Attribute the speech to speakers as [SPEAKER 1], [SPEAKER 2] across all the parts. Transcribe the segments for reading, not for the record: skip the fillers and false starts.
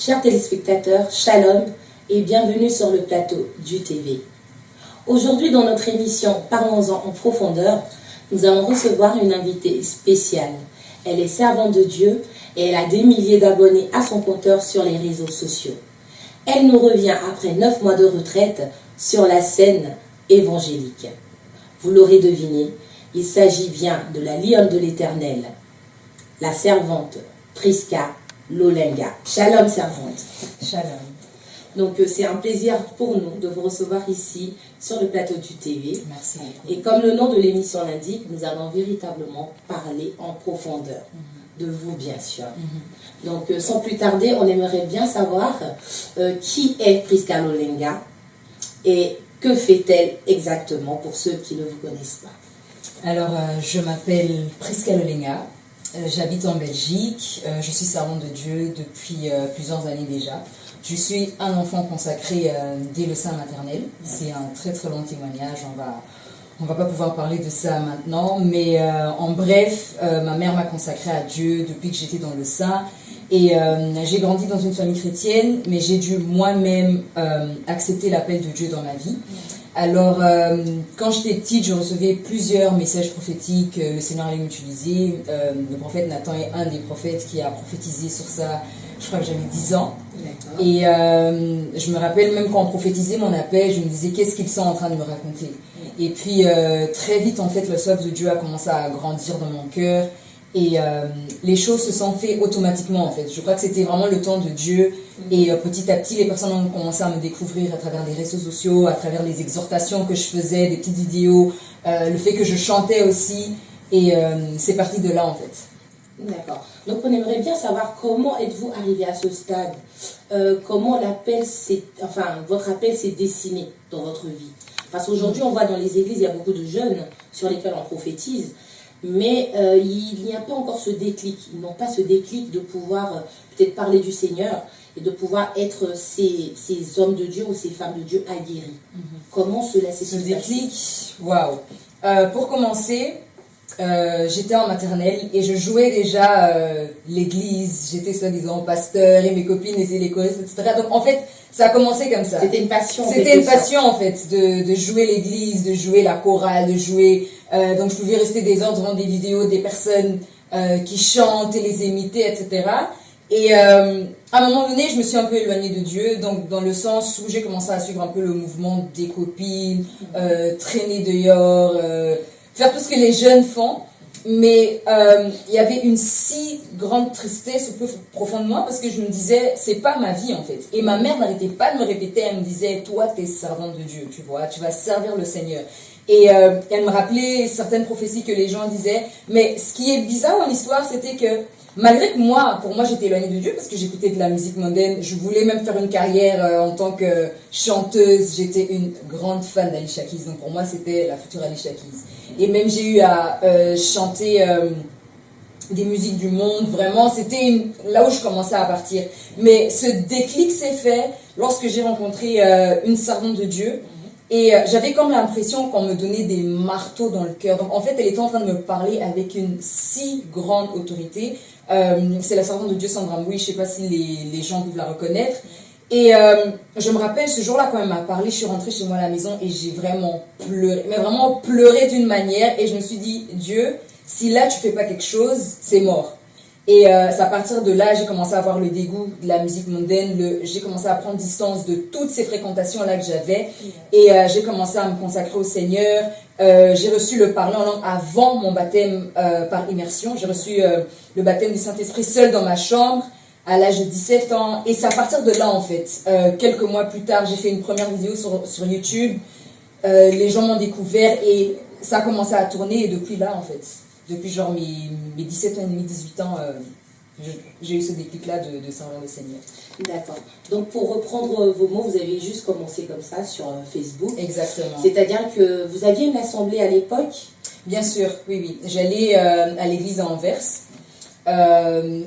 [SPEAKER 1] Chers téléspectateurs, shalom et bienvenue sur le plateau du TV. Aujourd'hui, dans notre émission Parlons-en en profondeur, nous allons recevoir une invitée spéciale. Elle est servante de Dieu et elle a des milliers d'abonnés à son compteur sur les réseaux sociaux. Elle nous revient après 9 mois de retraite sur la scène évangélique. Vous l'aurez deviné, il s'agit bien de la lionne de l'Éternel, la servante Prisca Lolenga. Shalom servante.
[SPEAKER 2] Shalom.
[SPEAKER 1] Donc c'est un plaisir pour nous de vous recevoir ici sur le plateau du TV.
[SPEAKER 2] Merci beaucoup.
[SPEAKER 1] Et comme le nom de l'émission l'indique, nous allons véritablement parler en profondeur de vous bien sûr. Donc sans plus tarder, on aimerait bien savoir qui est Prisca Lolenga et que fait-elle exactement pour ceux qui ne vous connaissent pas.
[SPEAKER 2] Alors je m'appelle Prisca Lolenga. J'habite en Belgique, je suis servante de Dieu depuis plusieurs années déjà. Je suis un enfant consacré dès le sein maternel. C'est un très très long témoignage, on va pas pouvoir parler de ça maintenant. Mais en bref, ma mère m'a consacrée à Dieu depuis que j'étais dans le sein. Et j'ai grandi dans une famille chrétienne, mais j'ai dû moi-même accepter l'appel de Dieu dans ma vie. Alors, quand j'étais petite, je recevais plusieurs messages prophétiques, le Seigneur allait m'utiliser. Le prophète Nathan est un des prophètes qui a prophétisé sur ça, je crois que j'avais 10 ans. Et je me rappelle même quand on prophétisait mon appel, je me disais qu'est-ce qu'ils sont en train de me raconter. Et puis, très vite, en fait, la soif de Dieu a commencé à grandir dans mon cœur. Et les choses se sont faites automatiquement en fait. Je crois que c'était vraiment le temps de Dieu. Et petit à petit, les personnes ont commencé à me découvrir à travers les réseaux sociaux, à travers les exhortations que je faisais, des petites vidéos, le fait que je chantais aussi. Et c'est parti de là en fait.
[SPEAKER 1] D'accord. Donc on aimerait bien savoir comment êtes-vous arrivé à ce stade, comment votre appel s'est dessiné dans votre vie. Parce qu'aujourd'hui, on voit dans les églises, il y a beaucoup de jeunes sur lesquels on prophétise. Mais il n'y a pas encore ce déclic. Ils n'ont pas ce déclic de pouvoir peut-être parler du Seigneur et de pouvoir être ces hommes de Dieu ou ces femmes de Dieu aguerris. Comment cela s'est
[SPEAKER 2] Ce
[SPEAKER 1] passé?
[SPEAKER 2] déclic, waouh. Pour commencer, j'étais en maternelle et je jouais déjà l'église. J'étais soi-disant pasteur et mes copines étaient les choristes, etc. Donc en fait, ça a commencé comme ça.
[SPEAKER 1] C'était une passion.
[SPEAKER 2] C'était une passion en fait de jouer l'église, de jouer la chorale, de jouer. Donc je pouvais rester des heures devant des vidéos des personnes qui chantent et les imiter, etc. Et à un moment donné, je me suis un peu éloignée de Dieu, donc dans le sens où j'ai commencé à suivre un peu le mouvement des copines, traîner dehors, faire tout ce que les jeunes font. Mais il y avait une si grande tristesse au plus profond de moi parce que je me disais, c'est pas ma vie en fait. Et ma mère n'arrêtait pas de me répéter, elle me disait, toi t'es servante de Dieu, tu vois, tu vas servir le Seigneur. Et elle me rappelait certaines prophéties que les gens disaient. Mais ce qui est bizarre dans l'histoire, c'était que malgré que pour moi j'étais éloignée de Dieu parce que j'écoutais de la musique mondaine, je voulais même faire une carrière en tant que chanteuse. J'étais une grande fan d'Alicia Keys, donc pour moi c'était la future Alicia Keys. Et même j'ai eu à chanter des musiques du monde, vraiment c'était là où je commençais à partir. Mais ce déclic s'est fait lorsque j'ai rencontré une servante de Dieu. Et j'avais comme l'impression qu'on me donnait des marteaux dans le cœur. Donc en fait, elle était en train de me parler avec une si grande autorité. C'est la servante de Dieu Sandra Mouy, je ne sais pas si les gens peuvent la reconnaître. Et je me rappelle ce jour-là quand elle m'a parlé, je suis rentrée chez moi à la maison et j'ai vraiment pleuré. Mais vraiment pleuré d'une manière. Et je me suis dit, Dieu, si là tu fais pas quelque chose, c'est mort. Et c'est à partir de là, j'ai commencé à avoir le dégoût de la musique mondaine. J'ai commencé à prendre distance de toutes ces fréquentations-là que j'avais. Et j'ai commencé à me consacrer au Seigneur. J'ai reçu le parler en langue avant mon baptême par immersion. J'ai reçu le baptême du Saint-Esprit seul dans ma chambre à l'âge de 17 ans. Et c'est à partir de là, en fait, quelques mois plus tard, j'ai fait une première vidéo sur YouTube. Les gens m'ont découvert et ça a commencé à tourner. Et depuis là, en fait... Depuis genre mes 17 ans et demi, 18 ans, j'ai eu ce déclic-là de servir le Seigneur.
[SPEAKER 1] D'accord. Donc pour reprendre vos mots, vous avez juste commencé comme ça sur Facebook.
[SPEAKER 2] Exactement.
[SPEAKER 1] C'est-à-dire que vous aviez une assemblée à l'époque?
[SPEAKER 2] Bien sûr, oui. J'allais à l'église à Anvers.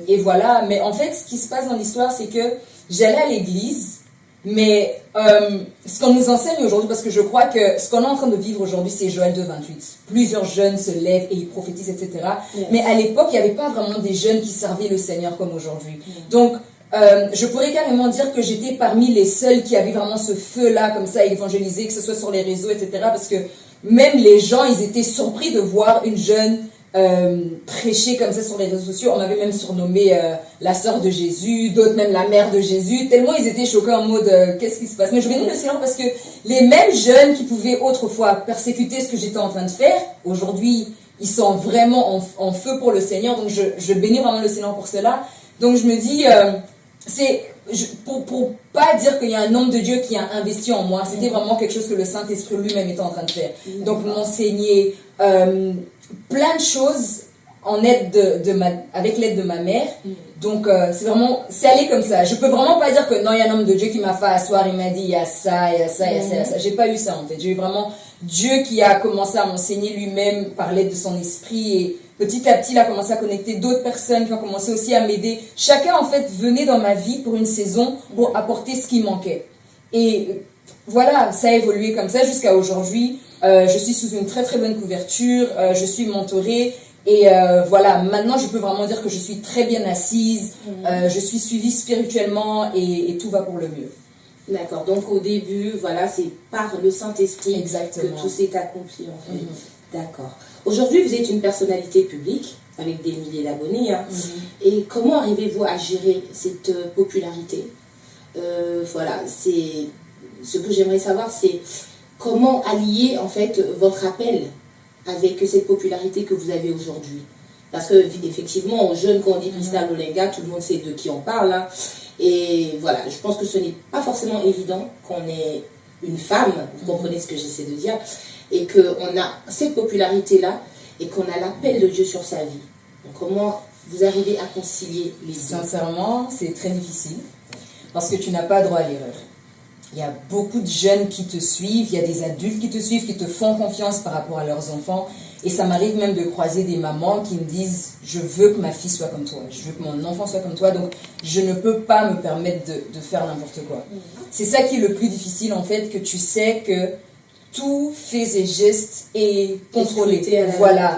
[SPEAKER 2] Et voilà. Mais en fait, ce qui se passe dans l'histoire, c'est que j'allais à l'église. Mais ce qu'on nous enseigne aujourd'hui, parce que je crois que ce qu'on est en train de vivre aujourd'hui, c'est Joël 2, 28. Plusieurs jeunes se lèvent et ils prophétisent, etc. Yes. Mais à l'époque, il n'y avait pas vraiment des jeunes qui servaient le Seigneur comme aujourd'hui. Donc, je pourrais carrément dire que j'étais parmi les seuls qui avaient vraiment ce feu-là, comme ça, à évangéliser, que ce soit sur les réseaux, etc. Parce que même les gens, ils étaient surpris de voir une jeune prêcher comme ça sur les réseaux sociaux. On m'avait même surnommé la sœur de Jésus, d'autres même la mère de Jésus, tellement ils étaient choqués en mode qu'est-ce qui se passe. Mais je bénis le Seigneur parce que les mêmes jeunes qui pouvaient autrefois persécuter ce que j'étais en train de faire, aujourd'hui, ils sont vraiment en feu pour le Seigneur. Donc je bénis vraiment le Seigneur pour cela. Donc je me dis... pour pas dire qu'il y a un homme de Dieu qui a investi en moi, c'était vraiment quelque chose que le Saint-Esprit lui-même était en train de faire. Donc m'enseigner plein de choses avec l'aide de ma mère. Donc c'est allé comme ça. Je peux vraiment pas dire que non, il y a un homme de Dieu qui m'a fait asseoir, il m'a dit il y a ça, il y a ça, il y a ça, il y a ça. J'ai pas eu ça en fait. J'ai eu vraiment Dieu qui a commencé à m'enseigner lui-même par l'aide de son esprit, et petit à petit il a commencé à connecter d'autres personnes qui ont commencé aussi à m'aider. Chacun en fait venait dans ma vie pour une saison pour apporter ce qui manquait. Et voilà, ça a évolué comme ça jusqu'à aujourd'hui. Je suis sous une très très bonne couverture, je suis mentorée. Et voilà, maintenant je peux vraiment dire que je suis très bien assise, je suis suivie spirituellement et tout va pour le mieux.
[SPEAKER 1] D'accord, donc au début, voilà, c'est par le Saint-Esprit
[SPEAKER 2] Exactement.
[SPEAKER 1] que tout s'est accompli en fait. D'accord. Aujourd'hui, vous êtes une personnalité publique avec des milliers d'abonnés. Hein. Et comment arrivez-vous à gérer cette popularité? Voilà, c'est ce que j'aimerais savoir, c'est comment allier en fait votre appel avec cette popularité que vous avez aujourd'hui. Parce que effectivement, aux jeunes, quand on dit Christa Lolenga, tout le monde sait de qui on parle. Hein. Et voilà, je pense que ce n'est pas forcément évident qu'on ait une femme, vous comprenez ce que j'essaie de dire, et qu'on a cette popularité-là, et qu'on a l'appel de Dieu sur sa vie. Donc comment vous arrivez à concilier les deux?
[SPEAKER 2] Sincèrement, c'est très difficile, parce que tu n'as pas droit à l'erreur. Il y a beaucoup de jeunes qui te suivent, il y a des adultes qui te suivent, qui te font confiance par rapport à leurs enfants. Et ça m'arrive même de croiser des mamans qui me disent « Je veux que ma fille soit comme toi, je veux que mon enfant soit comme toi, donc je ne peux pas me permettre de faire n'importe quoi. » C'est ça qui est le plus difficile en fait, que tu sais que tout fait et geste est contrôlé,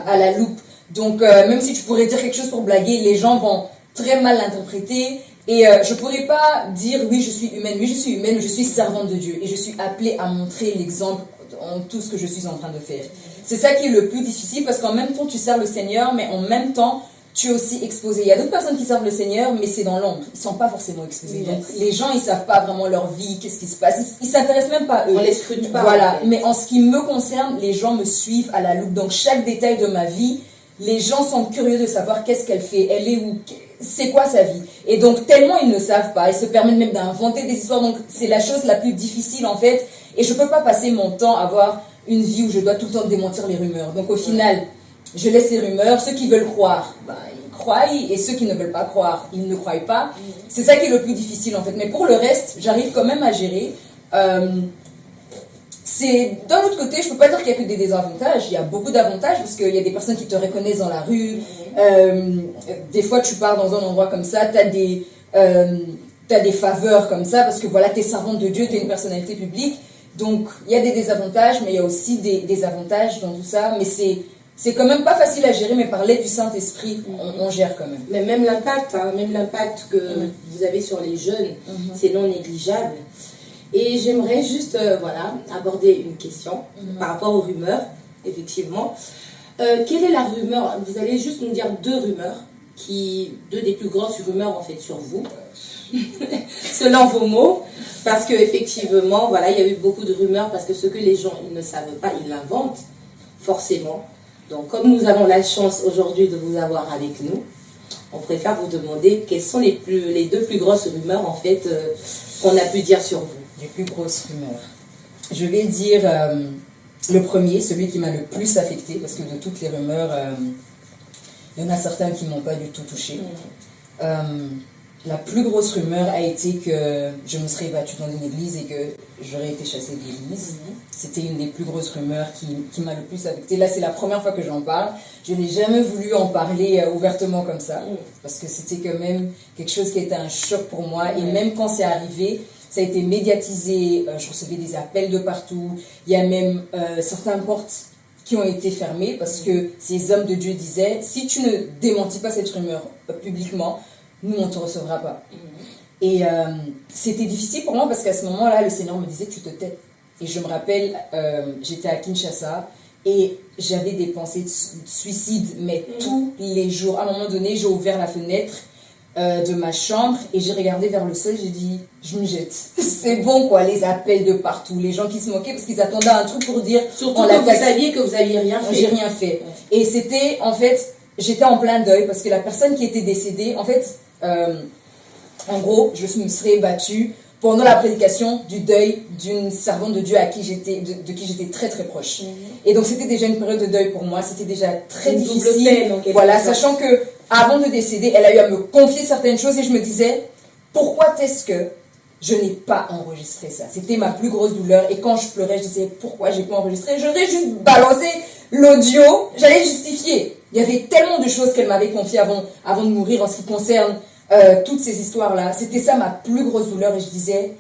[SPEAKER 2] à la loupe. Donc même si tu pourrais dire quelque chose pour blaguer, les gens vont très mal l'interpréter. Et je pourrais pas dire oui je suis humaine, mais je suis servante de Dieu et je suis appelée à montrer l'exemple en tout ce que je suis en train de faire. C'est ça qui est le plus difficile, parce qu'en même temps tu sers le Seigneur, mais en même temps tu es aussi exposé. Il y a d'autres personnes qui servent le Seigneur, mais c'est dans l'ombre, ils sont pas forcément exposés. Donc les gens ils savent pas vraiment leur vie, qu'est-ce qui se passe, ils s'intéressent même pas à eux.
[SPEAKER 1] On les scrute pas.
[SPEAKER 2] Voilà, mais en ce qui me concerne, les gens me suivent à la loupe. Donc chaque détail de ma vie, les gens sont curieux de savoir qu'est-ce qu'elle fait, elle est où, c'est quoi sa vie. Et donc tellement ils ne savent pas, ils se permettent même d'inventer des histoires. Donc c'est la chose la plus difficile en fait. Et je peux pas passer mon temps à avoir une vie où je dois tout le temps démentir les rumeurs. Donc au final, je laisse les rumeurs. Ceux qui veulent croire, ils croient, et ceux qui ne veulent pas croire, ils ne croient pas. C'est ça qui est le plus difficile en fait. Mais pour le reste, j'arrive quand même à gérer. D'un autre côté, je peux pas dire qu'il y a que des désavantages. Il y a beaucoup d'avantages, parce qu'il y a des personnes qui te reconnaissent dans la rue. Des fois, tu pars dans un endroit comme ça, t'as des faveurs comme ça, parce que voilà, t'es servante de Dieu, t'es une personnalité publique. Donc, il y a des désavantages, mais il y a aussi des avantages dans tout ça. Mais c'est quand même pas facile à gérer, mais par l'aide du Saint-Esprit, on gère quand même.
[SPEAKER 1] Mais même l'impact que vous avez sur les jeunes, c'est non négligeable. Et j'aimerais juste aborder une question par rapport aux rumeurs, effectivement. Quelle est la rumeur? Vous allez juste nous dire deux des plus grosses rumeurs en fait sur vous, selon vos mots, parce que effectivement, voilà, il y a eu beaucoup de rumeurs, parce que ce que les gens ils ne savent pas, ils l'inventent forcément. Donc, comme nous avons la chance aujourd'hui de vous avoir avec nous, on préfère vous demander quelles sont les deux plus grosses rumeurs en fait qu'on a pu dire sur vous.
[SPEAKER 2] Les plus grosses rumeurs. Je vais dire le premier, celui qui m'a le plus affecté, parce que de toutes les rumeurs, il y en a certains qui ne m'ont pas du tout touché. La plus grosse rumeur a été que je me serais battue dans une église et que j'aurais été chassée de l'église. C'était une des plus grosses rumeurs qui m'a le plus affectée. Là, c'est la première fois que j'en parle. Je n'ai jamais voulu en parler ouvertement comme ça, parce que c'était quand même quelque chose qui a été un choc pour moi. Et même quand c'est arrivé, ça a été médiatisé, je recevais des appels de partout. Il y a même certaines portes qui ont été fermées, parce que ces hommes de Dieu disaient, si tu ne démentis pas cette rumeur publiquement, nous, on ne te recevra pas. Et c'était difficile pour moi parce qu'à ce moment-là, le Seigneur me disait, tu te tais. Et je me rappelle, j'étais à Kinshasa et j'avais des pensées de suicide, mais tous les jours. À un moment donné, j'ai ouvert la fenêtre de ma chambre et j'ai regardé vers le sol, j'ai dit, je me jette. C'est bon quoi, les appels de partout, les gens qui se moquaient parce qu'ils attendaient un truc pour dire...
[SPEAKER 1] Surtout que vous saviez que vous n'aviez rien fait.
[SPEAKER 2] J'ai rien fait. Et c'était, en fait, j'étais en plein deuil parce que la personne qui était décédée, en fait, en gros, je me serais battue pendant la prédication du deuil d'une servante de Dieu à qui j'étais, de qui j'étais très très proche. Et donc c'était déjà une période de deuil pour moi, c'était déjà très difficile. Voilà, sachant que avant de décéder, elle a eu à me confier certaines choses et je me disais, pourquoi est-ce que je n'ai pas enregistré ça? C'était ma plus grosse douleur et quand je pleurais, je disais, pourquoi j'ai pas enregistré? J'aurais juste balancé l'audio, j'allais justifier. Il y avait tellement de choses qu'elle m'avait confiées avant de mourir en ce qui concerne toutes ces histoires-là. C'était ça ma plus grosse douleur et je disais,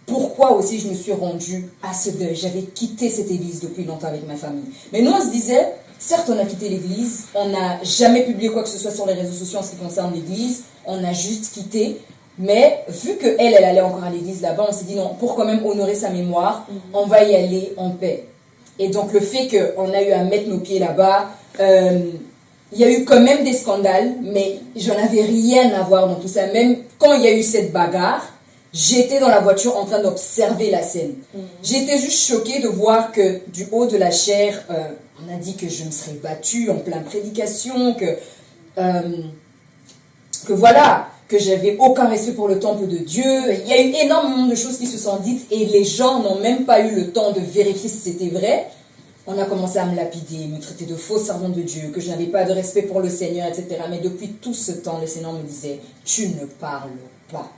[SPEAKER 2] pourquoi aussi je me suis rendue à ce deuil? J'avais quitté cette église depuis longtemps avec ma famille. Mais nous, on se disait, certes, on a quitté l'église, on n'a jamais publié quoi que ce soit sur les réseaux sociaux en ce qui concerne l'église, on a juste quitté. Mais vu qu'elle allait encore à l'église là-bas, on s'est dit non, pour quand même honorer sa mémoire, on va y aller en paix. Et donc le fait qu'on a eu à mettre nos pieds là-bas, il y a eu quand même des scandales, mais j'en avais rien à voir dans tout ça. Même quand il y a eu cette bagarre, j'étais dans la voiture en train d'observer la scène. J'étais juste choquée de voir que du haut de la chair, on a dit que je me serais battue en pleine prédication, que voilà, que j'avais aucun respect pour le temple de Dieu. Il y a eu énormément de choses qui se sont dites et les gens n'ont même pas eu le temps de vérifier si c'était vrai. On a commencé à me lapider, me traiter de faux servante de Dieu, que je n'avais pas de respect pour le Seigneur, etc. Mais depuis tout ce temps, le Seigneur me disait, tu ne parles pas.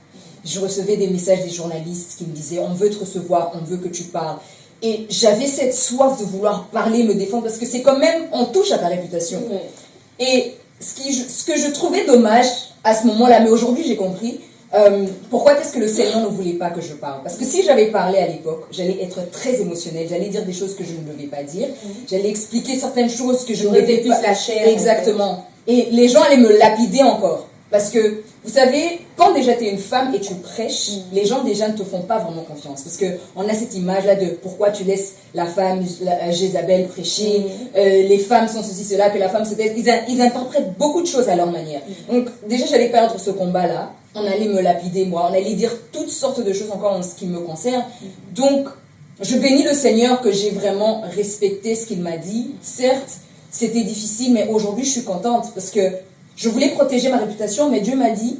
[SPEAKER 2] Je recevais des messages des journalistes qui me disaient, on veut te recevoir, on veut que tu parles. Et j'avais cette soif de vouloir parler, me défendre, parce que c'est quand même, on touche à ta réputation. Et ce que je trouvais dommage à ce moment-là, mais aujourd'hui j'ai compris, pourquoi est-ce que le Seigneur ne voulait pas que je parle? Parce que si j'avais parlé à l'époque, j'allais être très émotionnelle, j'allais dire des choses que je ne devais pas dire, j'allais expliquer certaines choses que je ne devais pas...
[SPEAKER 1] la chair.
[SPEAKER 2] Exactement. Et les gens allaient me lapider encore. Parce que, vous savez, quand déjà tu es une femme et tu prêches, les gens déjà ne te font pas vraiment confiance. Parce qu'on a cette image-là de pourquoi tu laisses la femme, Jézabel, prêcher, les femmes sont ceci, cela, que la femme se taise. Ils interprètent beaucoup de choses à leur manière. Donc déjà j'allais perdre ce combat-là, on allait me lapider moi, on allait dire toutes sortes de choses encore en ce qui me concerne. Donc je bénis le Seigneur que j'ai vraiment respecté ce qu'il m'a dit. Certes, c'était difficile, mais aujourd'hui je suis contente parce que je voulais protéger ma réputation, mais Dieu m'a dit,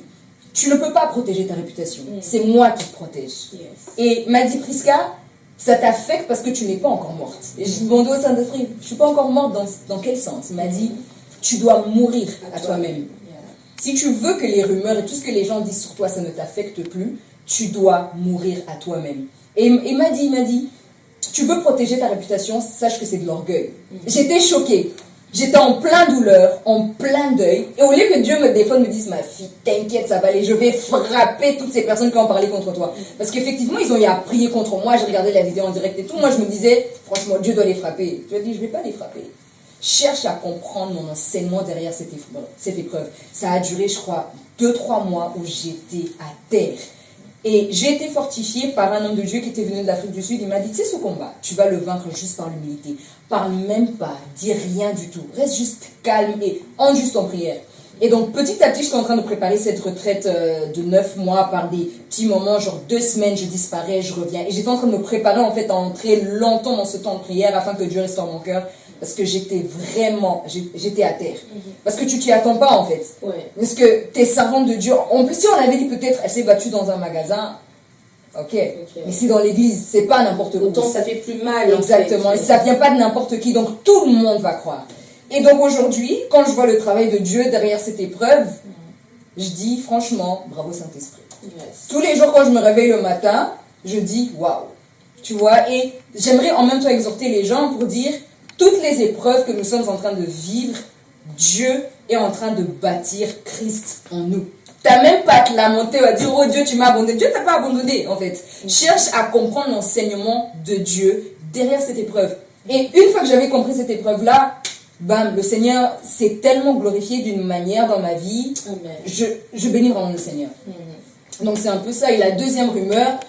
[SPEAKER 2] tu ne peux pas protéger ta réputation. C'est moi qui te protège. Et m'a dit, Prisca, ça t'affecte parce que tu n'es pas encore morte. Et je demandais au Saint-Esprit, je ne suis pas encore morte dans quel sens? Il m'a dit, tu dois mourir à toi-même. Si tu veux que les rumeurs et tout ce que les gens disent sur toi, ça ne t'affecte plus, tu dois mourir à toi-même. Et il m'a dit, tu veux protéger ta réputation, sache que c'est de l'orgueil. J'étais choquée. J'étais en plein douleur, en plein deuil. Et au lieu que Dieu me défende, me dise, ma fille, t'inquiète, ça va aller, je vais frapper toutes ces personnes qui ont parlé contre toi. Parce qu'effectivement, ils ont eu à prier contre moi, j'ai regardé la vidéo en direct et tout. Moi, je me disais, franchement, Dieu doit les frapper. Je lui ai dit, je ne vais pas les frapper. Cherche à comprendre mon enseignement derrière cette épreuve. Ça a duré, je crois, 2-3 mois où j'étais à terre. Et j'ai été fortifiée par un homme de Dieu qui était venu d'Afrique du Sud. Il m'a dit, tu sais ce combat, tu vas le vaincre juste par l'humilité. Parle même pas, dis rien du tout. Reste juste calme et entre juste en prière. Et donc petit à petit, je suis en train de préparer cette retraite de 9 mois par des petits moments, genre 2 semaines, je disparais, je reviens. Et j'étais en train de me préparer en fait à entrer longtemps dans ce temps de prière afin que Dieu restaure mon cœur. Parce que j'étais à terre. Parce que tu t'y attends pas en fait. Parce que t'es servante de Dieu. En plus, si on avait dit peut-être, elle s'est battue dans un magasin, ok. Mais c'est dans l'église, c'est pas n'importe où.
[SPEAKER 1] Autant ça fait plus mal.
[SPEAKER 2] Exactement. Et ça vient pas de n'importe qui, donc tout le monde va croire. Et donc aujourd'hui, quand je vois le travail de Dieu derrière cette épreuve, je dis franchement, bravo Saint-Esprit. Tous les jours quand je me réveille le matin, je dis waouh. Tu vois, et j'aimerais en même temps exhorter les gens pour dire, toutes les épreuves que nous sommes en train de vivre, Dieu est en train de bâtir Christ en nous. Tu n'as même pas à te lamenter ou à dire, oh Dieu, tu m'as abandonné. Dieu ne t'a pas abandonné, en fait. Cherche à comprendre l'enseignement de Dieu derrière cette épreuve. Et une fois que j'avais compris cette épreuve-là, bam, le Seigneur s'est tellement glorifié d'une manière dans ma vie. Je bénis vraiment le Seigneur. Donc c'est un peu ça. Et la deuxième rumeur,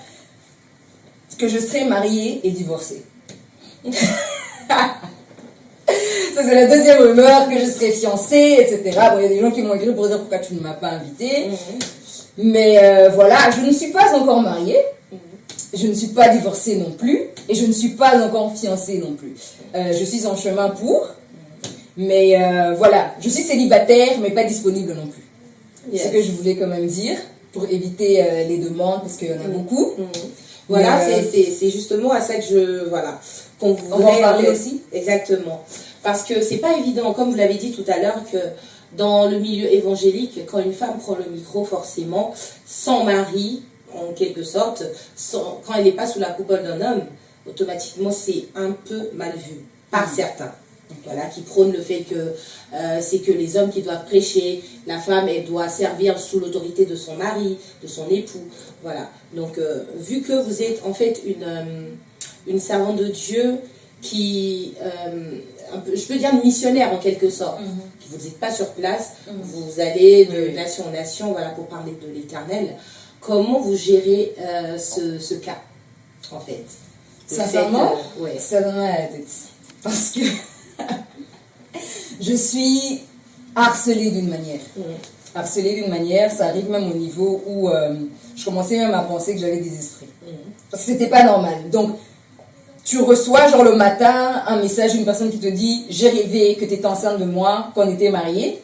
[SPEAKER 2] que je serai mariée et divorcée. Ça, c'est la deuxième rumeur, que je serai fiancée, etc. Bon, il y a des gens qui m'ont écrit pour dire pourquoi tu ne m'as pas invitée. Mais voilà, je ne suis pas encore mariée. Je ne suis pas divorcée non plus. Et je ne suis pas encore fiancée non plus. Je suis en chemin pour. Mais voilà, je suis célibataire, mais pas disponible non plus. Yes. C'est ce que je voulais quand même dire, pour éviter les demandes, parce qu'il y en a beaucoup.
[SPEAKER 1] Voilà, c'est justement à ça que qu'on voulait...
[SPEAKER 2] On va en parler aussi.
[SPEAKER 1] Exactement. Parce que c'est pas évident, comme vous l'avez dit tout à l'heure, que dans le milieu évangélique, quand une femme prend le micro, forcément, sans mari, en quelque sorte, quand elle n'est pas sous la coupole d'un homme, automatiquement c'est un peu mal vu par certains. Voilà, qui prônent le fait que c'est que les hommes qui doivent prêcher, la femme elle doit servir sous l'autorité de son mari, de son époux. Voilà. Donc vu que vous êtes en fait une servante de Dieu qui je peux dire missionnaire en quelque sorte, vous n'êtes pas sur place, vous allez de nation en nation, voilà, pour parler de l'Éternel. Comment vous gérez ce cas, en fait?
[SPEAKER 2] Sincèrement, ça donne à la tête. Parce que je suis harcelée d'une manière. Harcelée d'une manière, ça arrive même au niveau où je commençais même à penser que j'avais des esprits. Parce que c'était pas normal. Donc, tu reçois genre le matin un message d'une personne qui te dit « J'ai rêvé que tu étais enceinte de moi, qu'on était mariés ».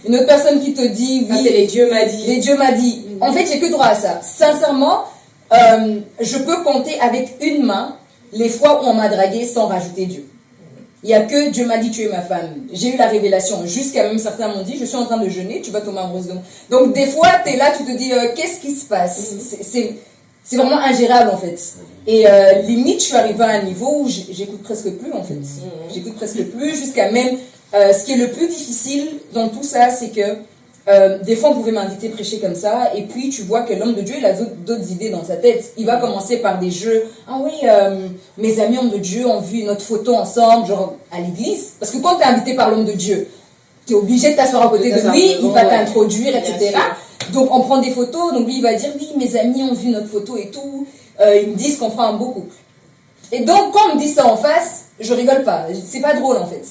[SPEAKER 2] Une autre personne qui te dit « Oui,
[SPEAKER 1] c'est les dieux m'a dit ».
[SPEAKER 2] Les dieux m'a dit. En fait, j'ai que droit à ça. Sincèrement, je peux compter avec une main les fois où on m'a dragué sans rajouter Dieu. Il n'y a que Dieu m'a dit tu es ma femme. J'ai eu la révélation. Jusqu'à même certains m'ont dit je suis en train de jeûner, tu vas tomber amoureuse. Donc des fois tu es là, tu te dis qu'est-ce qui se passe? C'est vraiment ingérable en fait. Et limite je suis arrivée à un niveau où j'écoute presque plus en fait. J'écoute presque plus jusqu'à même ce qui est le plus difficile dans tout ça, c'est que des fois on pouvait m'inviter prêcher comme ça et puis tu vois que l'homme de Dieu il a d'autres idées dans sa tête. Il va commencer par des jeux. Ah oui, mes amis hommes de Dieu ont vu notre photo ensemble genre à l'église, parce que quand tu es invité par l'homme de Dieu tu es obligé de t'asseoir à côté de lui, il va t'introduire, etc. Donc on prend des photos, donc lui il va dire oui mes amis ont vu notre photo et tout, ils me disent qu'on fera un beau couple. Et donc quand on me dit ça en face, je rigole pas, c'est pas drôle en fait.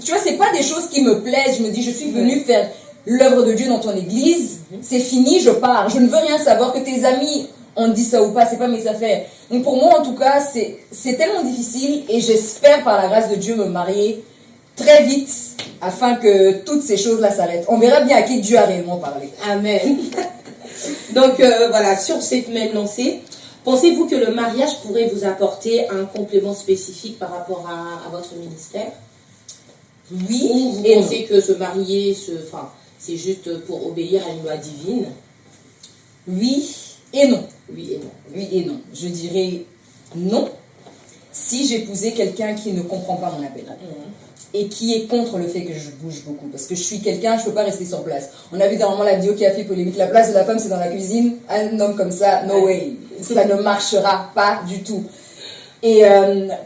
[SPEAKER 2] Tu vois, c'est pas des choses qui me plaisent. Je me dis je suis venue faire l'œuvre de Dieu dans ton église, c'est fini, je pars. Je ne veux rien savoir que tes amis ont dit ça ou pas, c'est pas mes affaires. Donc pour moi en tout cas, c'est tellement difficile et j'espère par la grâce de Dieu me marier très vite afin que toutes ces choses-là s'arrêtent. On verra bien à qui Dieu a réellement parlé.
[SPEAKER 1] Amen. Donc voilà, sur cette même lancée, pensez-vous que le mariage pourrait vous apporter un complément spécifique par rapport à votre ministère?
[SPEAKER 2] Oui.
[SPEAKER 1] Ou vous pensez que se marier, c'est juste pour obéir à une loi divine?
[SPEAKER 2] Oui et non.
[SPEAKER 1] Oui et non.
[SPEAKER 2] Oui et non. Je dirais non si j'épousais quelqu'un qui ne comprend pas mon appel. Et qui est contre le fait que je bouge beaucoup. Parce que je suis quelqu'un, je ne peux pas rester sur place. On a vu dernièrement la vidéo qui a fait polémique. La place de la femme, c'est dans la cuisine. Un homme comme ça, no way. Ça ne marchera pas du tout. Et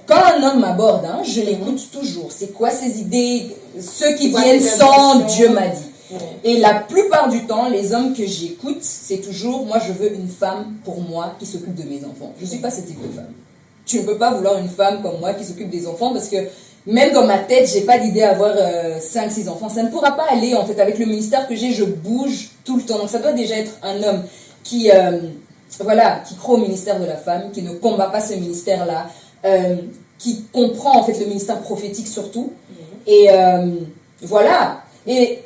[SPEAKER 2] quand un homme m'aborde, je l'écoute toujours. C'est quoi ses idées? Ceux qui viennent sans Dieu m'a dit. Et la plupart du temps, les hommes que j'écoute, c'est toujours, moi je veux une femme pour moi qui s'occupe de mes enfants. Je ne suis pas ce type de femme. Tu ne peux pas vouloir une femme comme moi qui s'occupe des enfants parce que même dans ma tête, j'ai pas d'idée d'avoir 5-6 enfants. Ça ne pourra pas aller en fait. Avec le ministère que j'ai, je bouge tout le temps. Donc ça doit déjà être un homme qui croit au ministère de la femme, qui ne combat pas ce ministère-là, qui comprend en fait le ministère prophétique surtout. Et voilà. Et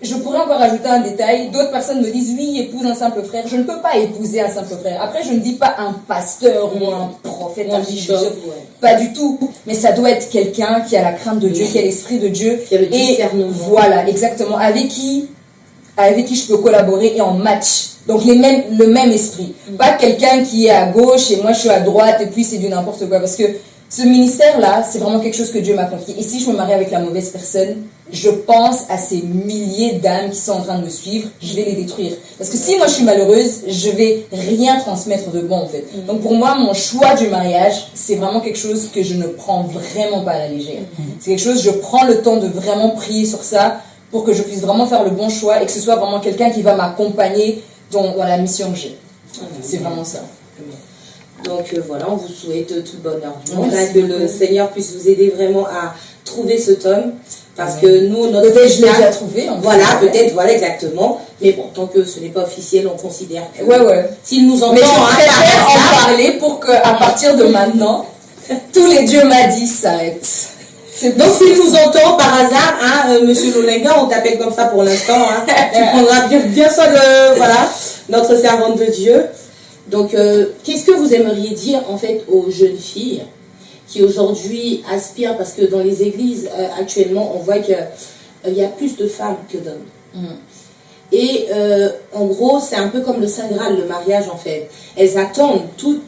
[SPEAKER 2] je pourrais encore ajouter un détail. D'autres personnes me disent oui, épouse un simple frère. Je ne peux pas épouser un simple frère. Après, je ne dis pas un pasteur ou un prophète, un bishop. Pas du tout. Mais ça doit être quelqu'un qui a la crainte de Dieu, qui a l'esprit de Dieu.
[SPEAKER 1] Qui a le discernement.
[SPEAKER 2] Voilà, exactement. Avec qui je peux collaborer et en match. Donc le même esprit. Pas quelqu'un qui est à gauche et moi je suis à droite et puis c'est du n'importe quoi. Parce que ce ministère-là, c'est vraiment quelque chose que Dieu m'a confié. Et si je me marie avec la mauvaise personne, je pense à ces milliers d'âmes qui sont en train de me suivre, je vais les détruire. Parce que si moi je suis malheureuse, je vais rien transmettre de bon en fait. Donc pour moi, mon choix du mariage, c'est vraiment quelque chose que je ne prends vraiment pas à la légère. C'est quelque chose, je prends le temps de vraiment prier sur ça pour que je puisse vraiment faire le bon choix et que ce soit vraiment quelqu'un qui va m'accompagner dans la mission que j'ai. C'est vraiment ça.
[SPEAKER 1] Donc voilà, on vous souhaite tout le bonheur du monde, que le Seigneur puisse vous aider vraiment à trouver cet homme. Parce que nous, notre
[SPEAKER 2] peut-être je l'ai déjà trouvé.
[SPEAKER 1] Voilà, peut-être, voilà, exactement. Mais bon, tant que ce n'est pas officiel, on considère que...
[SPEAKER 2] Ouais.
[SPEAKER 1] S'il nous entend...
[SPEAKER 2] Mais je préfère en parler pour qu'à partir de maintenant, tous les dieux m'a dit s'arrête.
[SPEAKER 1] Donc s'il nous entend par hasard, hein, Monsieur Lolinga, on t'appelle comme ça pour l'instant, hein, tu prendras bien soin de, voilà, notre servante de Dieu. Donc, qu'est-ce que vous aimeriez dire, en fait, aux jeunes filles qui aujourd'hui aspirent, parce que dans les églises, actuellement, on voit qu'il y a plus de femmes que d'hommes. Et en gros, c'est un peu comme le Saint Graal, le mariage, en fait. Elles attendent toutes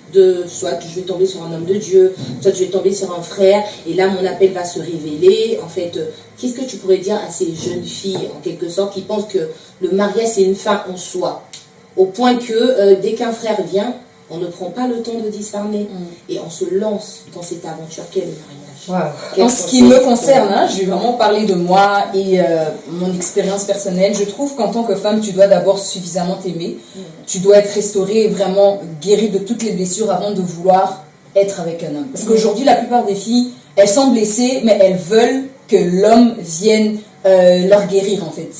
[SPEAKER 1] soit je vais tomber sur un homme de Dieu, soit je vais tomber sur un frère, et là, mon appel va se révéler. En fait, qu'est-ce que tu pourrais dire à ces jeunes filles, en quelque sorte, qui pensent que le mariage, c'est une fin en soi, au point que dès qu'un frère vient, on ne prend pas le temps de discerner et on se lance dans cette aventure qu'est le mariage.
[SPEAKER 2] En ce qui me concerne, hein, je vais vraiment parler de moi et mon expérience personnelle. Je trouve qu'en tant que femme, tu dois d'abord suffisamment t'aimer. Tu dois être restaurée et vraiment guérie de toutes les blessures avant de vouloir être avec un homme. Parce qu'aujourd'hui, la plupart des filles, elles sont blessées, mais elles veulent que l'homme vienne leur guérir en fait.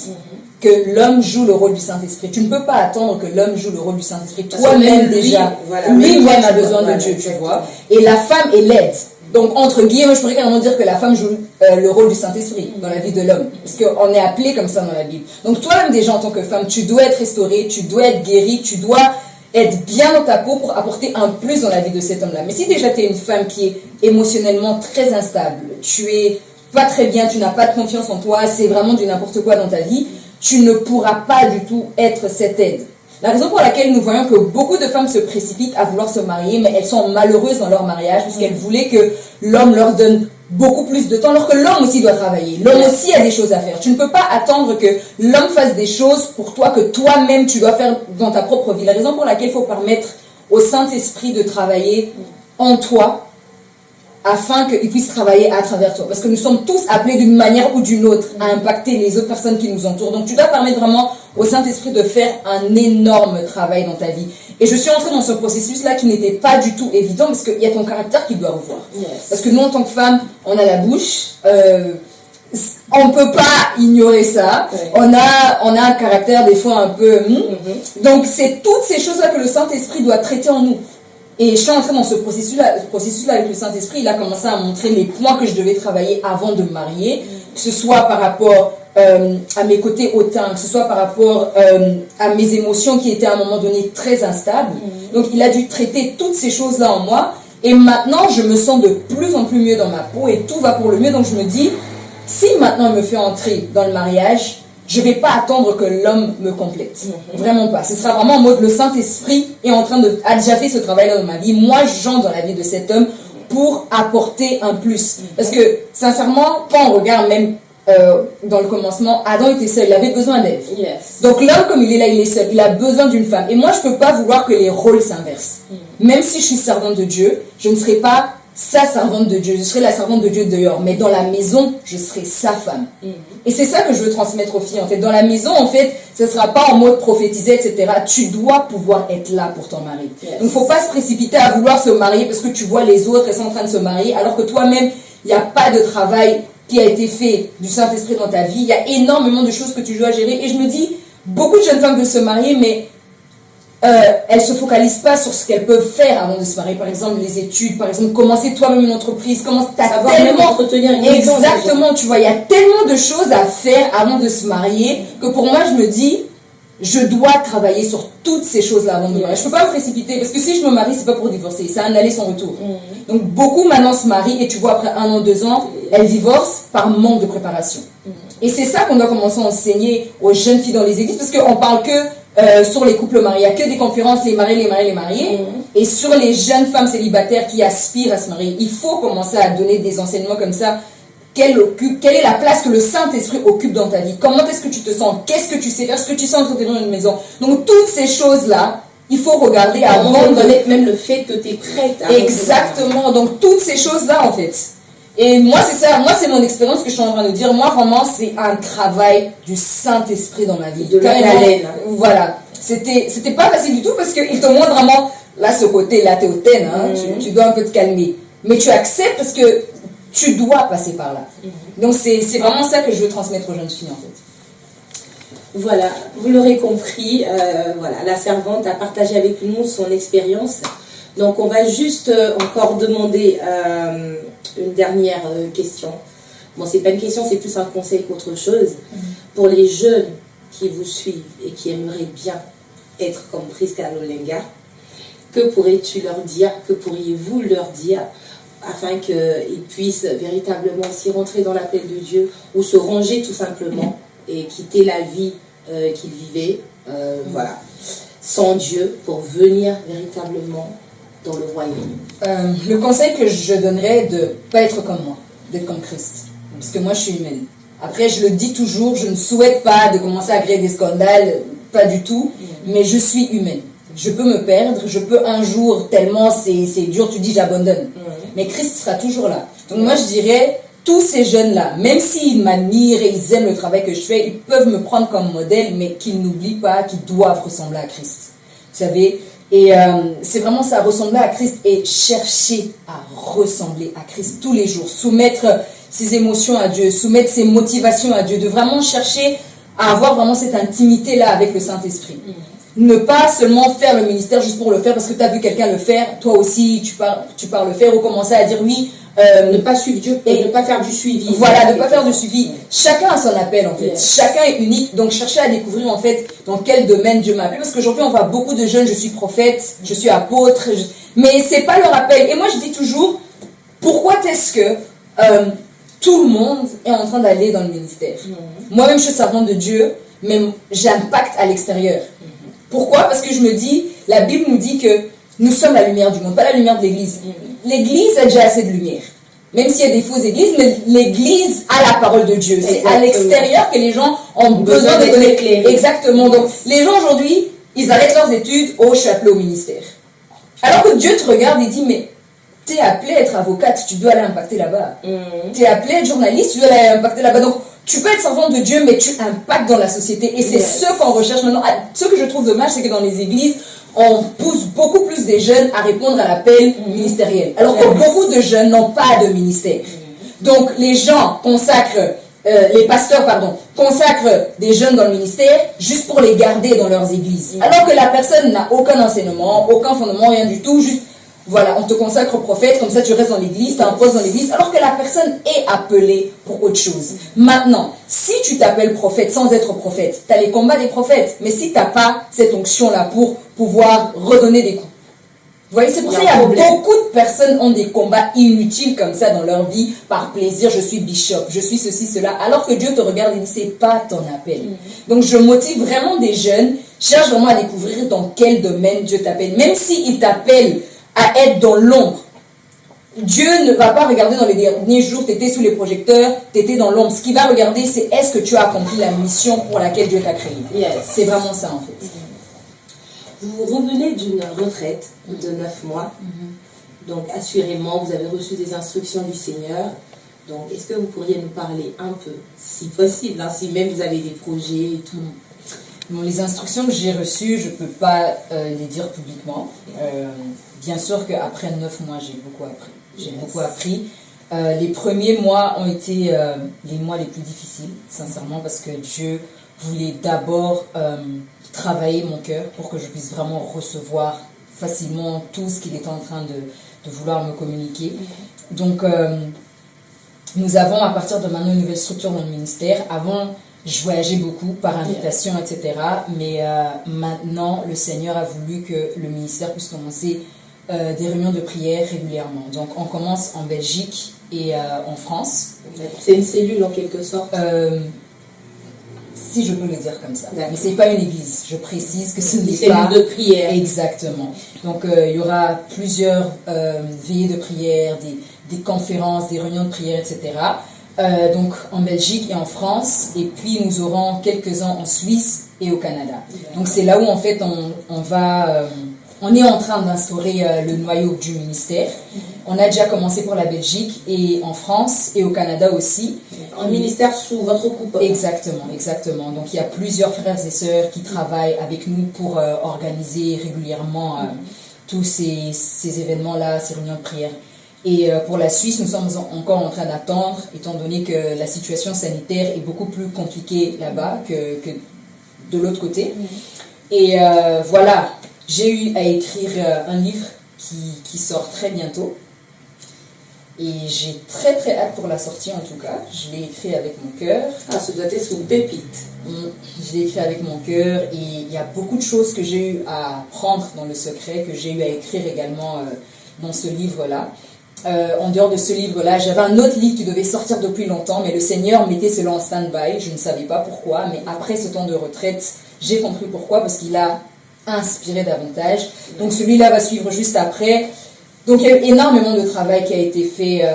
[SPEAKER 2] Que l'homme joue le rôle du Saint-Esprit. Tu ne peux pas attendre que l'homme joue le rôle du Saint-Esprit. Toi-même déjà, lui-même a besoin de Dieu, tu vois. Et la femme est l'aide. Donc, entre guillemets, je pourrais carrément dire que la femme joue le rôle du Saint-Esprit dans la vie de l'homme. Parce qu'on est appelé comme ça dans la Bible. Donc, toi-même déjà, en tant que femme, tu dois être restaurée, tu dois être guérie, tu dois être bien dans ta peau pour apporter un plus dans la vie de cet homme-là. Mais si déjà tu es une femme qui est émotionnellement très instable, tu es pas très bien, tu n'as pas de confiance en toi, c'est vraiment du n'importe quoi dans ta vie, tu ne pourras pas du tout être cette aide. La raison pour laquelle nous voyons que beaucoup de femmes se précipitent à vouloir se marier, mais elles sont malheureuses dans leur mariage parce qu'elles voulaient que l'homme leur donne beaucoup plus de temps, alors que l'homme aussi doit travailler. L'homme aussi a des choses à faire. Tu ne peux pas attendre que l'homme fasse des choses pour toi que toi-même tu dois faire dans ta propre vie. La raison pour laquelle il faut permettre au Saint-Esprit de travailler en toi, afin qu'il puisse travailler à travers toi. Parce que nous sommes tous appelés d'une manière ou d'une autre à impacter les autres personnes qui nous entourent. Donc tu dois permettre vraiment au Saint-Esprit de faire un énorme travail dans ta vie. Et je suis entrée dans ce processus-là qui n'était pas du tout évident parce qu'il y a ton caractère qui doit revoir. Parce que nous, en tant que femmes, on a la bouche, on ne peut pas ignorer ça. On a un caractère des fois un peu... Donc c'est toutes ces choses-là que le Saint-Esprit doit traiter en nous. Et je suis entrée dans ce processus-là avec le Saint-Esprit. Il a commencé à montrer les points que je devais travailler avant de me marier, que ce soit par rapport à mes côtés hautains, que ce soit par rapport à mes émotions qui étaient à un moment donné très instables. Donc il a dû traiter toutes ces choses-là en moi. Et maintenant, je me sens de plus en plus mieux dans ma peau et tout va pour le mieux. Donc je me dis, si maintenant il me fait entrer dans le mariage, je ne vais pas attendre que l'homme me complète. Vraiment pas. Ce sera vraiment en mode le Saint-Esprit est en train de... a déjà fait ce travail-là dans ma vie. Moi, j'entre dans la vie de cet homme pour apporter un plus. Parce que, sincèrement, quand on regarde même dans le commencement, Adam était seul. Il avait besoin d'Ève. Donc l'homme, comme il est là, il est seul. Il a besoin d'une femme. Et moi, je ne peux pas vouloir que les rôles s'inversent. Même si je suis servante de Dieu, je ne serai pas sa servante de Dieu, je serai la servante de Dieu dehors, mais dans la maison, je serai sa femme. Et c'est ça que je veux transmettre aux filles, en fait. Dans la maison, en fait, ce ne sera pas en mode prophétisé, etc. Tu dois pouvoir être là pour ton mari. Donc, il ne faut pas se précipiter à vouloir se marier parce que tu vois les autres, elles sont en train de se marier, alors que toi-même, il n'y a pas de travail qui a été fait du Saint-Esprit dans ta vie. Il y a énormément de choses que tu dois gérer. Et je me dis, beaucoup de jeunes femmes veulent se marier, mais elles ne se focalisent pas sur ce qu'elles peuvent faire avant de se marier. Par exemple, les études, par exemple, commencer toi-même une entreprise, exactement, tu vois, il y a tellement de choses à faire avant de se marier que pour moi, je me dis, je dois travailler sur toutes ces choses-là avant de me marier. Je ne peux pas me précipiter parce que si je me marie, c'est pas pour divorcer, c'est un aller sans retour. Donc, beaucoup maintenant se marient et tu vois, après 1 an, 2 ans, elles divorcent par manque de préparation. Et c'est ça qu'on doit commencer à enseigner aux jeunes filles dans les églises parce qu'on parle que sur les couples mariés, il n'y a que des conférences, les mariés. Et sur les jeunes femmes célibataires qui aspirent à se marier, il faut commencer à donner des enseignements comme ça. Quelle est la place que le Saint-Esprit occupe dans ta vie? Comment est-ce que tu te sens? Qu'est-ce que tu sais faire? Est-ce que tu sais entretenir une maison? Donc toutes ces choses-là, il faut regarder avant de
[SPEAKER 1] connaître même le fait que tu es prête à...
[SPEAKER 2] Exactement, donc toutes ces choses-là en fait. Et moi, c'est ça, moi, c'est mon expérience que je suis en train de dire. Moi, vraiment, c'est un travail du Saint-Esprit dans ma vie.
[SPEAKER 1] De la haleine.
[SPEAKER 2] Voilà. c'était pas facile du tout parce qu'ils te montrent vraiment, là, ce côté-là, t'es hautaine, hein, tu dois un peu te calmer. Mais tu acceptes parce que tu dois passer par là. Donc, c'est vraiment ça que je veux transmettre aux jeunes filles, en fait.
[SPEAKER 1] Voilà, vous l'aurez compris, voilà, la servante a partagé avec nous son expérience. Donc, on va juste encore demander une dernière question. Bon, c'est pas une question, c'est plus un conseil qu'autre chose. Pour les jeunes qui vous suivent et qui aimeraient bien être comme Prisca Lolenga, que pourrais-tu leur dire, que pourriez-vous leur dire afin qu'ils puissent véritablement aussi rentrer dans l'appel de Dieu ou se ranger tout simplement et quitter la vie qu'ils vivaient, voilà, sans Dieu pour venir véritablement dans le royaume.
[SPEAKER 2] Le conseil que je donnerais de ne pas être comme moi, d'être comme Christ. Parce que moi, je suis humaine. Après, je le dis toujours, je ne souhaite pas de commencer à créer des scandales, pas du tout, mais je suis humaine. Je peux me perdre, je peux un jour, tellement c'est dur, tu dis j'abandonne. Mais Christ sera toujours là. Donc moi, je dirais, tous ces jeunes-là, même s'ils m'admirent et ils aiment le travail que je fais, ils peuvent me prendre comme modèle, mais qu'ils n'oublient pas qu'ils doivent ressembler à Christ. Vous savez, et c'est vraiment ça, ressembler à Christ et chercher à ressembler à Christ tous les jours. Soumettre ses émotions à Dieu, soumettre ses motivations à Dieu, de vraiment chercher à avoir vraiment cette intimité-là avec le Saint-Esprit. Ne pas seulement faire le ministère juste pour le faire parce que tu as vu quelqu'un le faire, toi aussi tu pars le faire, ou commencer à dire oui.
[SPEAKER 1] Ne pas suivre Dieu et ne pas faire du suivi.
[SPEAKER 2] Voilà, ne pas faire du suivi. Chacun a son appel en fait. Chacun est unique. Donc chercher à découvrir en fait dans quel domaine Dieu m'a appelé. Parce qu'aujourd'hui on voit beaucoup de jeunes, je suis prophète, je suis apôtre, mais c'est pas leur appel. Et moi je dis toujours, pourquoi est-ce que tout le monde est en train d'aller dans le ministère? Moi-même je suis servante de Dieu, mais j'impacte à l'extérieur. Pourquoi? Parce que je me dis, la Bible nous dit que nous sommes la lumière du monde, pas la lumière de l'église. L'église a déjà assez de lumière. Même s'il y a des fausses églises, mais l'église a la parole de Dieu. C'est à l'extérieur que les gens ont besoin d'être éclairés. Exactement. Donc, les gens aujourd'hui, ils arrêtent leurs études. Oh, je suis appelé au ministère. Alors que Dieu te regarde et dit, mais t'es appelé à être avocate, tu dois aller impacter là-bas. T'es appelé à être journaliste, tu dois aller impacter là-bas. Donc, tu peux être servante de Dieu, mais tu impactes dans la société. Et c'est ce qu'on recherche maintenant. Ce que je trouve dommage, c'est que dans les églises, on pousse beaucoup plus des jeunes à répondre à l'appel ministériel. Alors que beaucoup de jeunes n'ont pas de ministère. Donc, les gens consacrent, les pasteurs, consacrent des jeunes dans le ministère juste pour les garder dans leurs églises. Alors que la personne n'a aucun enseignement, aucun fondement, rien du tout, juste... Voilà, on te consacre prophète, comme ça tu restes dans l'église, tu as un poste dans l'église, alors que la personne est appelée pour autre chose. Maintenant, si tu t'appelles prophète sans être prophète, tu as les combats des prophètes, mais si tu n'as pas cette onction-là pour pouvoir redonner des coups. Vous voyez, c'est pour ça qu'il y a beaucoup de personnes qui ont des combats inutiles comme ça dans leur vie, par plaisir, je suis bishop, je suis ceci, cela, alors que Dieu te regarde et dit, c'est pas ton appel. Donc je motive vraiment des jeunes, cherche vraiment à découvrir dans quel domaine Dieu t'appelle, même s'il t'appelle à être dans l'ombre. Dieu ne va pas regarder dans les derniers jours, tu étais sous les projecteurs, tu étais dans l'ombre. Ce qu'il va regarder, c'est est-ce que tu as accompli la mission pour laquelle Dieu t'a créé. C'est vraiment ça en fait.
[SPEAKER 1] Vous revenez d'une retraite de 9 mois. Donc assurément, vous avez reçu des instructions du Seigneur. Donc est-ce que vous pourriez nous parler un peu, si possible, hein, si même vous avez des projets et tout?
[SPEAKER 2] Bon, les instructions que j'ai reçues, je ne peux pas les dire publiquement. Bien sûr qu'après 9 mois, j'ai beaucoup appris. Beaucoup appris. Les premiers mois ont été les mois les plus difficiles, sincèrement, parce que Dieu voulait d'abord travailler mon cœur pour que je puisse vraiment recevoir facilement tout ce qu'il est en train de vouloir me communiquer. Donc, nous avons à partir de maintenant une nouvelle structure dans le ministère. Avant, je voyageais beaucoup par invitation, etc. Mais maintenant, le Seigneur a voulu que le ministère puisse commencer des réunions de prière régulièrement. Donc, on commence en Belgique et en France.
[SPEAKER 1] C'est une cellule en quelque sorte.
[SPEAKER 2] Si je peux le dire comme ça. Mais ce n'est pas une église. Je précise que ce n'est pas...
[SPEAKER 1] Une cellule de prière.
[SPEAKER 2] Exactement. Donc, il y aura plusieurs veillées de prière, des conférences, des réunions de prière, etc. Donc en Belgique et en France, et puis nous aurons quelques-uns en Suisse et au Canada. Donc c'est là où en fait on est en train d'instaurer le noyau du ministère. On a déjà commencé pour la Belgique et en France et au Canada aussi.
[SPEAKER 1] Un ministère sous votre coupe.
[SPEAKER 2] Exactement, exactement. Donc il y a plusieurs frères et sœurs qui travaillent avec nous pour organiser régulièrement tous ces événements-là, ces réunions de prière. Et pour la Suisse, nous sommes encore en train d'attendre, étant donné que la situation sanitaire est beaucoup plus compliquée là-bas que de l'autre côté. Et voilà, j'ai eu à écrire un livre qui sort très bientôt. Et j'ai très très hâte pour la sortie en tout cas. Je l'ai écrit avec mon cœur.
[SPEAKER 1] Ah, ça doit être une pépite.
[SPEAKER 2] Je l'ai écrit avec mon cœur et il y a beaucoup de choses que j'ai eu à prendre dans le secret, que j'ai eu à écrire également dans ce livre-là. En dehors de ce livre-là, j'avais un autre livre qui devait sortir depuis longtemps, mais le Seigneur mettait cela en stand-by. Je ne savais pas pourquoi, mais après ce temps de retraite, j'ai compris pourquoi, parce qu'il a inspiré davantage. Donc celui-là va suivre juste après. Donc il y a eu énormément de travail qui a été fait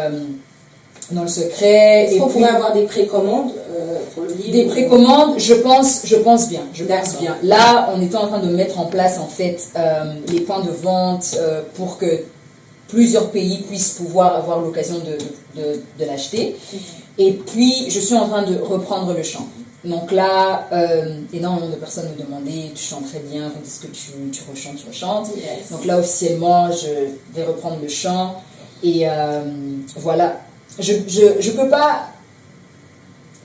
[SPEAKER 2] dans le secret.
[SPEAKER 1] Est-ce qu'on pourrait avoir des précommandes pour le livre?
[SPEAKER 2] Des précommandes, je pense bien. Là, on était en train de mettre en place en fait les points de vente pour que plusieurs pays puissent pouvoir avoir l'occasion de l'acheter. Et puis, je suis en train de reprendre le chant. Donc là, énormément de personnes me demandaient, tu chantes très bien, quand est-ce que tu rechantes.
[SPEAKER 1] Yes.
[SPEAKER 2] Donc là, officiellement, je vais reprendre le chant. Et voilà, je ne peux pas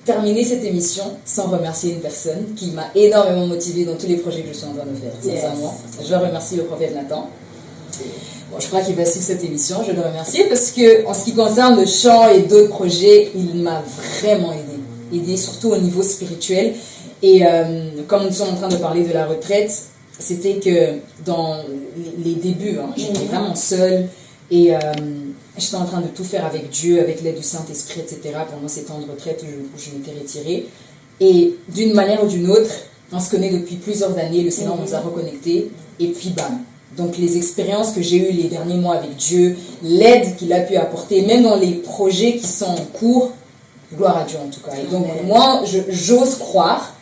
[SPEAKER 2] terminer cette émission sans remercier une personne qui m'a énormément motivée dans tous les projets que je suis en train de faire, sincèrement. Je remercie le prophète Nathan. Bon, je crois qu'il va suivre cette émission, je le remercie parce que en ce qui concerne le chant et d'autres projets, il m'a vraiment aidé surtout au niveau spirituel. Et comme nous sommes en train de parler de la retraite, c'était que dans les débuts, j'étais vraiment seule et j'étais en train de tout faire avec Dieu, avec l'aide du Saint-Esprit, etc. pendant ces temps de retraite où je m'étais retirée. Et d'une manière ou d'une autre, on se connaît depuis plusieurs années, le Seigneur nous a reconnectés et puis bam. Donc les expériences que j'ai eues les derniers mois avec Dieu, l'aide qu'il a pu apporter, même dans les projets qui sont en cours, gloire à Dieu en tout cas. Et donc moi, j'ose croire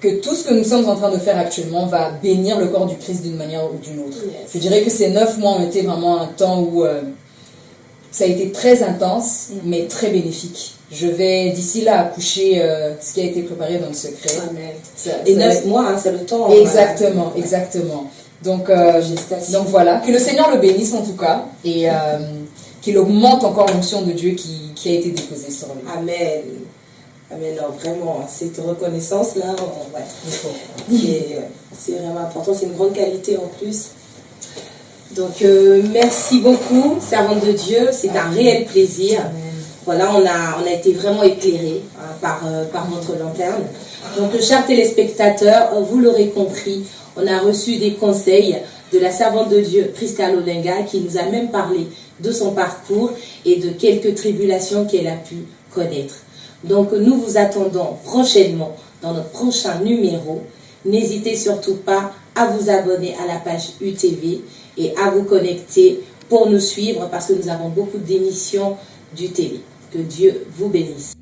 [SPEAKER 2] que tout ce que nous sommes en train de faire actuellement va bénir le corps du Christ d'une manière ou d'une autre. Yes. Je dirais que ces 9 mois ont été vraiment un temps où ça a été très intense, mais très bénéfique. Je vais d'ici là accoucher ce qui a été préparé dans le secret.
[SPEAKER 1] Amen. Et 9 mois, c'est le temps.
[SPEAKER 2] Exactement, exactement. Donc voilà, que le Seigneur le bénisse en tout cas et qu'il augmente encore l'onction de Dieu qui a été déposée sur lui.
[SPEAKER 1] Amen. Amen. Non, vraiment, cette reconnaissance-là, c'est vraiment important. C'est une grande qualité en plus. Donc, merci beaucoup, servante de Dieu. C'est un réel plaisir.
[SPEAKER 2] Amen.
[SPEAKER 1] Voilà, on a été vraiment éclairés par votre lanterne. Donc, chers téléspectateurs, vous l'aurez compris, on a reçu des conseils de la servante de Dieu, Prisca Lolenga, qui nous a même parlé de son parcours et de quelques tribulations qu'elle a pu connaître. Donc, nous vous attendons prochainement dans notre prochain numéro. N'hésitez surtout pas à vous abonner à la page UTV et à vous connecter pour nous suivre parce que nous avons beaucoup d'émissions d'UTV. Que Dieu vous bénisse.